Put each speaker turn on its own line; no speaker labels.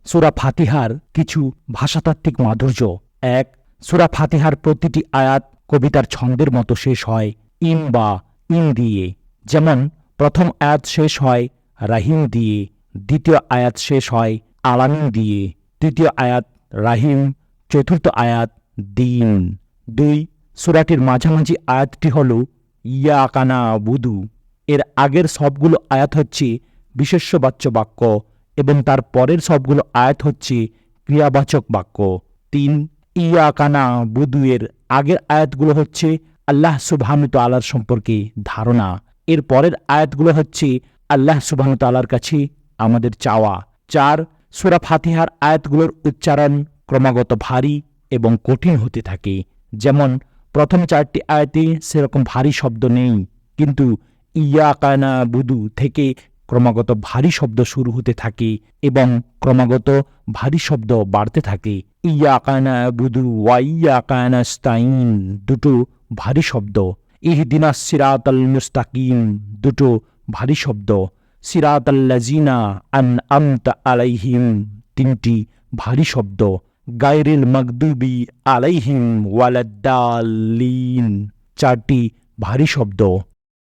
সূরা ফাতিহার কিছু ভাষাতাত্ত্বিক মাধুর্য। ১. সূরা ফাতিহার প্রতিটি আয়াত কবিতার ছন্দের মতো শেষ হয় ইম বা ইন দিয়ে। যেমন প্রথম আয়াত শেষ হয় রাহিম দিয়ে, দ্বিতীয় আয়াত শেষ হয় আলামিন দিয়ে, তৃতীয় আয়াত রাহিম, চতুর্থ আয়াত দিন। ২. সূরাটির মাঝামাঝি আয়াতটি হল ইয়াকানা বুদু। এর আগের সবগুলো আয়াত হচ্ছে বিশেষ্যবাচ্য বাক্য এবং তার পরের সবগুলো আয়াত হচ্ছে ক্রিয়াবাচক বাক্য। ৩. ইয়াকানা বুদু এর আগের আয়াতগুলো হচ্ছে আল্লাহ সুবহানাহু তাআলার সম্পর্কে ধারণা। এর পরের আয়াতগুলো হচ্ছে আল্লাহ সুবহানাহু তাআলার কাছে আমাদের চাওয়া। ৪. সূরা ফাতিহার আয়াতগুলোর উচ্চারণ ক্রমাগত ভারী এবং কঠিন হতে থাকে। যেমন প্রথম 4টি আয়াতে সেরকম ভারী শব্দ নেই, কিন্তু ইয়াকানা বুদু থেকে ক্রমাগত ভারী শব্দ শুরু হতে থাকে এবং ক্রমাগত ভারী শব্দ বাড়তে থাকে। ইয়াকানা বুদু ওয়া ইয়াকা নাস্তাইন দুটো ভারী শব্দ। ইহদিনাস সিরাতাল মুস্তাকিম দুটো ভারী শব্দ। সিরাতাল্লাযিনা আনআমতা আলাইহিম তিনটি ভারী শব্দ। গায়রিল মাগদুবি আলাইহিম ওয়ালাদ্দাল্লিন চারটি ভারী শব্দ।